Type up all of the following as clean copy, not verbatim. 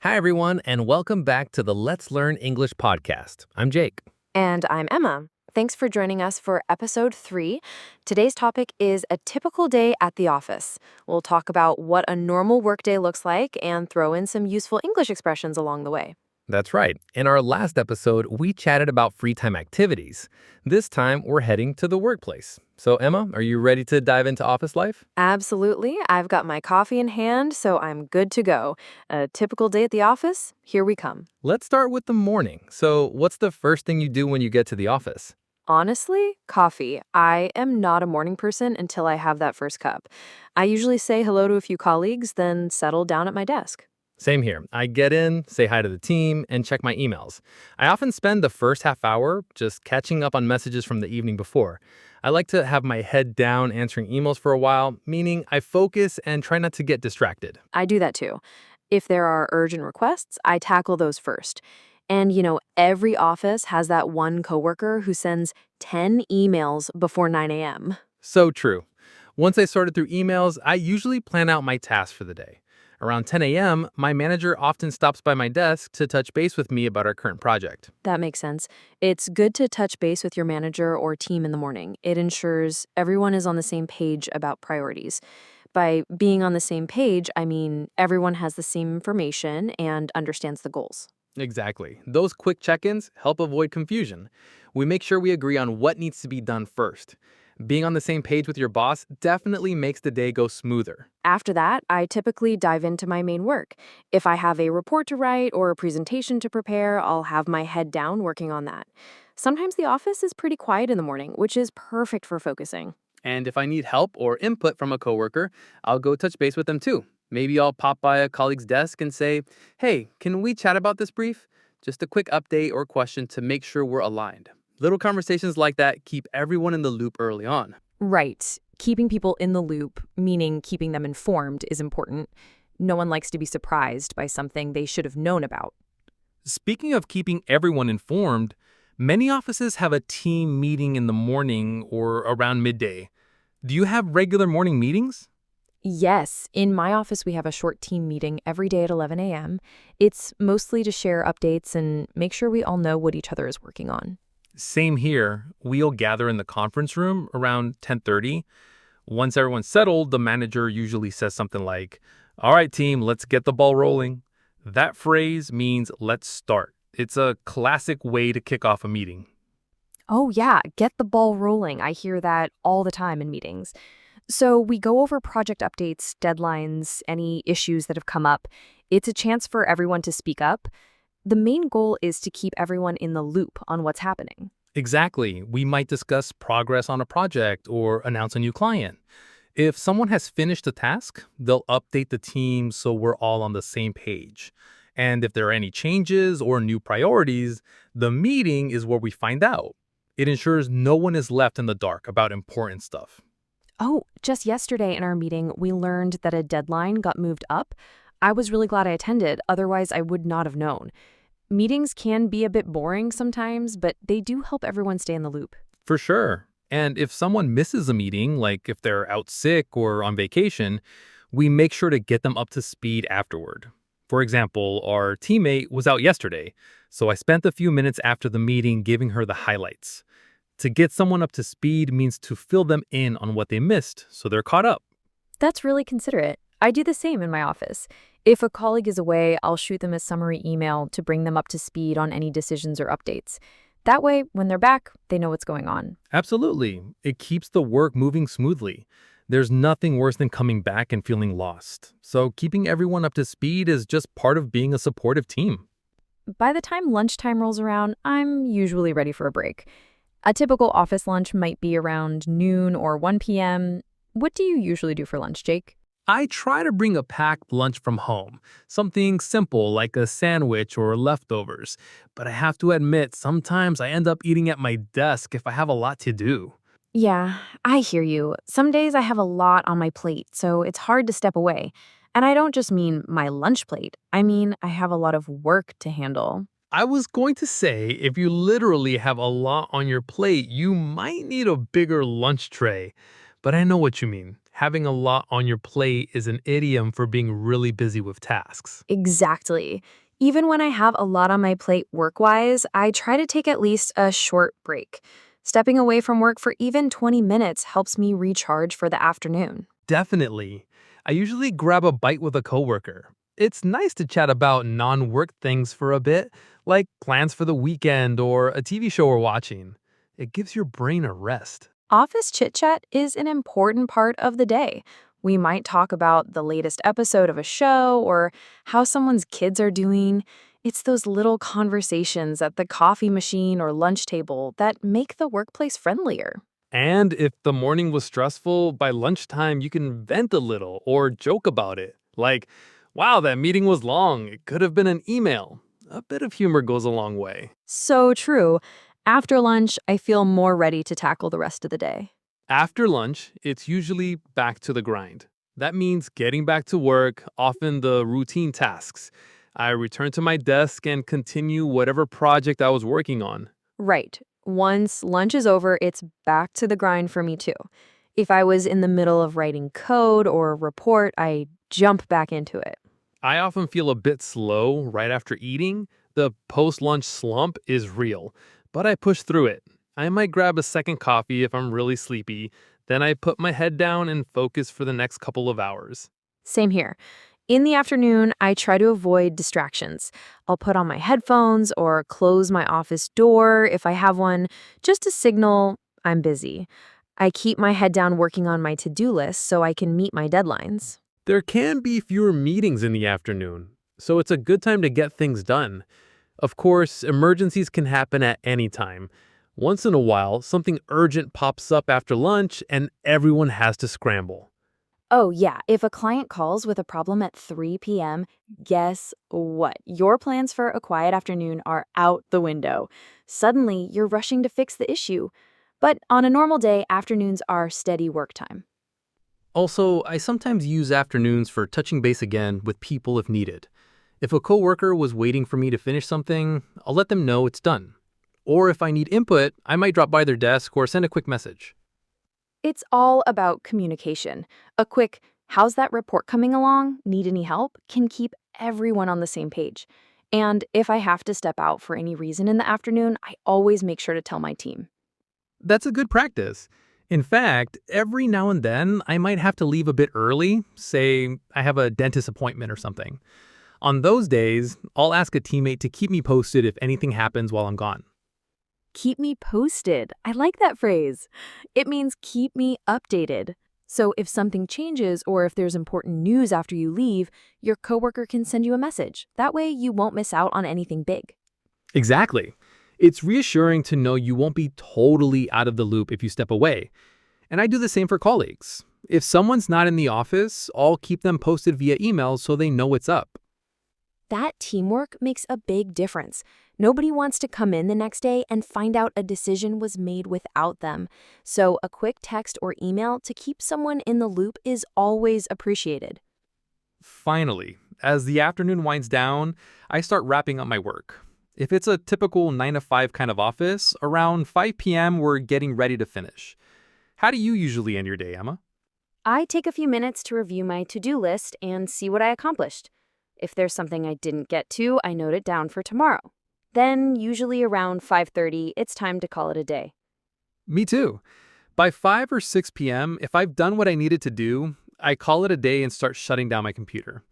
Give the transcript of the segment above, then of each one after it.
Hi, everyone, and welcome back to the Let's Learn English podcast. I'm Jake. And I'm Emma. Thanks for joining us for episode 3. Today's topic is a typical day at the office. We'll talk about what a normal workday looks like and throw in some useful English expressions along the way. That's right. In our last episode, we chatted about free time activities. This time, we're heading to the workplace. So, Emma, are you ready to dive into office life? Absolutely. I've got my coffee in hand, so I'm good to go. A typical day at the office? Here we come. Let's start with the morning. So, what's the first thing you do when you get to the office? Honestly, coffee. I am not a morning person until I have that first cup. I usually say hello to a few colleagues, then settle down at my desk. Same here. I get in, say hi to the team, and check my emails. I often spend the first half hour just catching up on messages from the evening before. I like to have my head down answering emails for a while, meaning I focus and try not to get distracted. I do that too. If there are urgent requests, I tackle those first. And every office has that one coworker who sends 10 emails before 9 a.m. So true. Once I sorted through emails, I usually plan out my tasks for the day. Around 10 a.m., my manager often stops by my desk to touch base with me about our current project. That makes sense. It's good to touch base with your manager or team in the morning. It ensures everyone is on the same page about priorities. By being on the same page, I mean everyone has the same information and understands the goals. Exactly. Those quick check-ins help avoid confusion. We make sure we agree on what needs to be done first. Being on the same page with your boss definitely makes the day go smoother. After that, I typically dive into my main work. If I have a report to write or a presentation to prepare, I'll have my head down working on that. Sometimes the office is pretty quiet in the morning, which is perfect for focusing. And if I need help or input from a coworker, I'll go touch base with them too. Maybe I'll pop by a colleague's desk and say, "Hey, can we chat about this brief?" Just a quick update or question to make sure we're aligned. Little conversations like that keep everyone in the loop early on. Right. Keeping people in the loop, meaning keeping them informed, is important. No one likes to be surprised by something they should have known about. Speaking of keeping everyone informed, many offices have a team meeting in the morning or around midday. Do you have regular morning meetings? Yes, in my office, we have a short team meeting every day at 11 a.m. It's mostly to share updates and make sure we all know what each other is working on. Same here. We'll gather in the conference room around 10:30. Once everyone's settled, the manager usually says something like, "All right, team, let's get the ball rolling." That phrase means let's start. It's a classic way to kick off a meeting. Oh, yeah, get the ball rolling. I hear that all the time in meetings. So we go over project updates, deadlines, any issues that have come up. It's a chance for everyone to speak up. The main goal is to keep everyone in the loop on what's happening. Exactly. We might discuss progress on a project or announce a new client. If someone has finished a task, they'll update the team so we're all on the same page. And if there are any changes or new priorities, the meeting is where we find out. It ensures no one is left in the dark about important stuff. Oh, just yesterday in our meeting, we learned that a deadline got moved up. I was really glad I attended, otherwise I would not have known. Meetings can be a bit boring sometimes, but they do help everyone stay in the loop. For sure. And if someone misses a meeting, like if they're out sick or on vacation, we make sure to get them up to speed afterward. For example, our teammate was out yesterday, so I spent a few minutes after the meeting giving her the highlights. To get someone up to speed means to fill them in on what they missed so they're caught up. That's really considerate. I do the same in my office. If a colleague is away, I'll shoot them a summary email to bring them up to speed on any decisions or updates. That way, when they're back, they know what's going on. Absolutely. It keeps the work moving smoothly. There's nothing worse than coming back and feeling lost. So keeping everyone up to speed is just part of being a supportive team. By the time lunchtime rolls around, I'm usually ready for a break. A typical office lunch might be around noon or 1 p.m. What do you usually do for lunch, Jake? I try to bring a packed lunch from home, something simple like a sandwich or leftovers. But I have to admit, sometimes I end up eating at my desk if I have a lot to do. Yeah, I hear you. Some days I have a lot on my plate, so it's hard to step away. And I don't just mean my lunch plate. I mean, I have a lot of work to handle. I was going to say, if you literally have a lot on your plate, you might need a bigger lunch tray. But I know what you mean. Having a lot on your plate is an idiom for being really busy with tasks. Exactly. Even when I have a lot on my plate work-wise, I try to take at least a short break. Stepping away from work for even 20 minutes helps me recharge for the afternoon. Definitely. I usually grab a bite with a coworker. It's nice to chat about non-work things for a bit, like plans for the weekend or a TV show we're watching. It gives your brain a rest. Office chit-chat is an important part of the day. We might talk about the latest episode of a show or how someone's kids are doing. It's those little conversations at the coffee machine or lunch table that make the workplace friendlier. And if the morning was stressful, by lunchtime you can vent a little or joke about it. Like, wow, that meeting was long. It could have been an email. A bit of humor goes a long way. So true. After lunch, I feel more ready to tackle the rest of the day. After lunch, it's usually back to the grind. That means getting back to work, often the routine tasks. I return to my desk and continue whatever project I was working on. Right. Once lunch is over, it's back to the grind for me too. If I was in the middle of writing code or a report, I jump back into it. I often feel a bit slow right after eating. The post lunch slump is real, but I push through it. I might grab a second coffee if I'm really sleepy, then I put my head down and focus for the next couple of hours. Same here. In the afternoon, I try to avoid distractions. I'll put on my headphones or close my office door if I have one, just to signal I'm busy. I keep my head down working on my to-do list so I can meet my deadlines. There can be fewer meetings in the afternoon, so it's a good time to get things done. Of course, emergencies can happen at any time. Once in a while, something urgent pops up after lunch and everyone has to scramble. Oh, yeah. If a client calls with a problem at 3 p.m., guess what? Your plans for a quiet afternoon are out the window. Suddenly, you're rushing to fix the issue. But on a normal day, afternoons are steady work time. Also, I sometimes use afternoons for touching base again with people if needed. If a coworker was waiting for me to finish something, I'll let them know it's done. Or if I need input, I might drop by their desk or send a quick message. It's all about communication. A quick, how's that report coming along? Need any help? Can keep everyone on the same page. And if I have to step out for any reason in the afternoon, I always make sure to tell my team. That's a good practice. In fact, every now and then, I might have to leave a bit early, say I have a dentist appointment or something. On those days, I'll ask a teammate to keep me posted if anything happens while I'm gone. Keep me posted. I like that phrase. It means keep me updated. So if something changes or if there's important news after you leave, your coworker can send you a message. That way you won't miss out on anything big. Exactly. It's reassuring to know you won't be totally out of the loop if you step away. And I do the same for colleagues. If someone's not in the office, I'll keep them posted via email so they know what's up. That teamwork makes a big difference. Nobody wants to come in the next day and find out a decision was made without them. So a quick text or email to keep someone in the loop is always appreciated. Finally, as the afternoon winds down, I start wrapping up my work. If it's a typical 9 to 5 kind of office, around 5 p.m. we're getting ready to finish. How do you usually end your day, Emma? I take a few minutes to review my to-do list and see what I accomplished. If there's something I didn't get to, I note it down for tomorrow. Then, usually around 5:30, it's time to call it a day. Me too. By 5 or 6 p.m., if I've done what I needed to do, I call it a day and start shutting down my computer.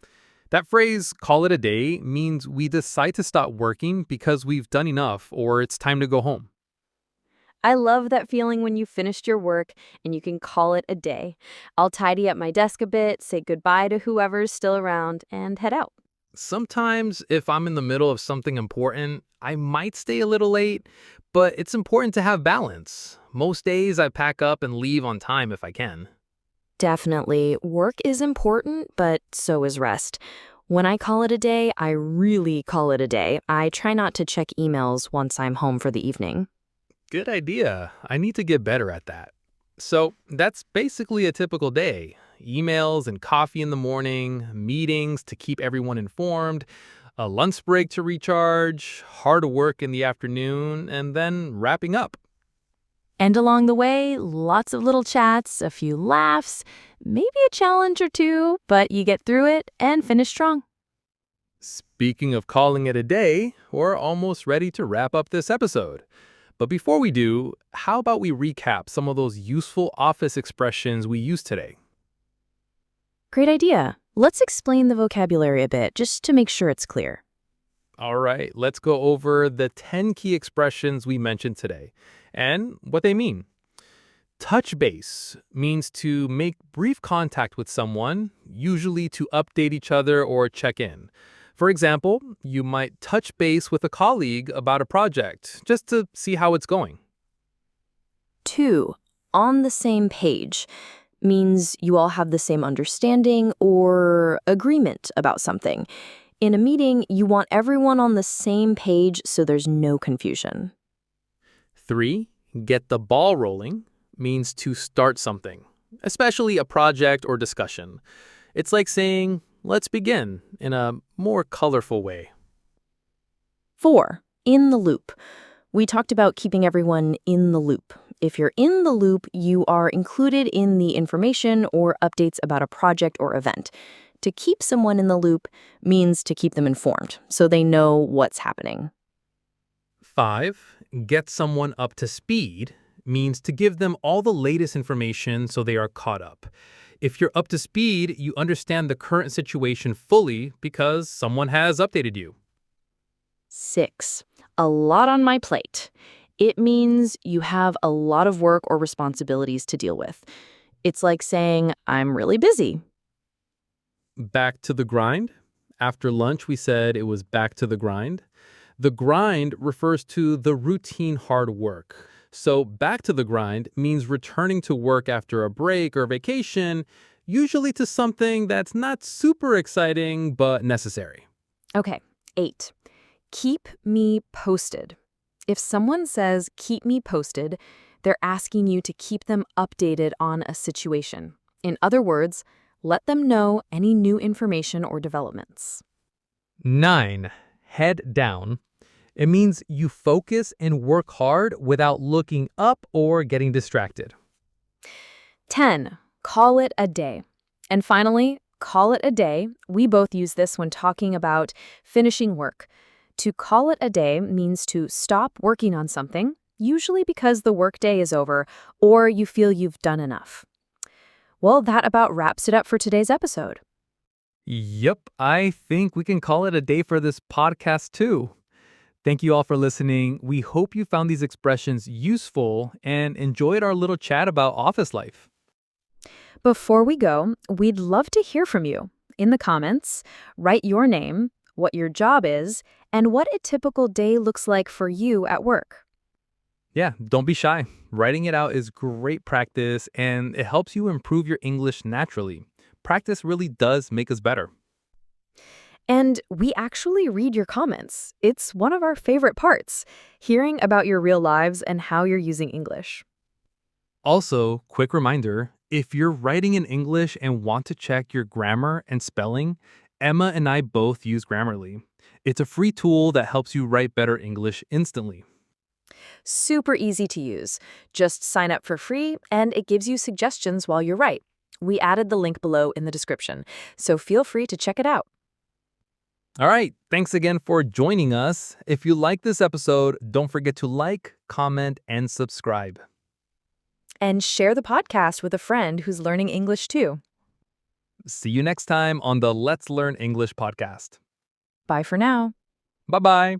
That phrase, call it a day, means we decide to stop working because we've done enough or it's time to go home. I love that feeling when you finished your work and you can call it a day. I'll tidy up my desk a bit, say goodbye to whoever's still around, and head out. Sometimes, if I'm in the middle of something important, I might stay a little late, but it's important to have balance. Most days, I pack up and leave on time if I can. Definitely. Work is important, but so is rest. When I call it a day, I really call it a day. I try not to check emails once I'm home for the evening. Good idea. I need to get better at that. So, that's basically a typical day. Emails and coffee in the morning, meetings to keep everyone informed, a lunch break to recharge, hard work in the afternoon, and then wrapping up. And along the way, lots of little chats, a few laughs, maybe a challenge or two, but you get through it and finish strong. Speaking of calling it a day, we're almost ready to wrap up this episode. But before we do, how about we recap some of those useful office expressions we used today? Great idea. Let's explain the vocabulary a bit, just to make sure it's clear. All right, let's go over the 10 key expressions we mentioned today and what they mean. Touch base means to make brief contact with someone, usually to update each other or check in. For example, you might touch base with a colleague about a project just to see how it's going. 2. On the same page means you all have the same understanding or agreement about something. In a meeting, you want everyone on the same page so there's no confusion. 3. Get the ball rolling means to start something, especially a project or discussion. It's like saying, let's begin, in a more colorful way. 4. In the loop. We talked about keeping everyone in the loop. If you're in the loop, you are included in the information or updates about a project or event. To keep someone in the loop means to keep them informed, so they know what's happening. 5. Get someone up to speed means to give them all the latest information so they are caught up. If you're up to speed, you understand the current situation fully because someone has updated you. 6. A lot on my plate. It means you have a lot of work or responsibilities to deal with. It's like saying, I'm really busy. Back to the grind. After lunch, we said it was back to the grind. The grind refers to the routine hard work. So back to the grind means returning to work after a break or vacation, usually to something that's not super exciting but necessary. Okay, 8. Keep me posted. If someone says, keep me posted, they're asking you to keep them updated on a situation. In other words, let them know any new information or developments. 9. Head down. It means you focus and work hard without looking up or getting distracted. 10. Call it a day. And finally, call it a day. We both use this when talking about finishing work. To call it a day means to stop working on something, usually because the workday is over or you feel you've done enough. Well, that about wraps it up for today's episode. Yep, I think we can call it a day for this podcast too. Thank you all for listening. We hope you found these expressions useful and enjoyed our little chat about office life. Before we go, we'd love to hear from you. In the comments, write your name, what your job is, and what a typical day looks like for you at work. Yeah, don't be shy. Writing it out is great practice and it helps you improve your English naturally. Practice really does make us better. And we actually read your comments. It's one of our favorite parts, hearing about your real lives and how you're using English. Also, quick reminder, if you're writing in English and want to check your grammar and spelling, Emma and I both use Grammarly. It's a free tool that helps you write better English instantly. Super easy to use. Just sign up for free, and it gives you suggestions while you write. We added the link below in the description, so feel free to check it out. All right, thanks again for joining us. If you like this episode, don't forget to like, comment, and subscribe. And share the podcast with a friend who's learning English too. See you next time on the Let's Learn English podcast. Bye for now. Bye-bye.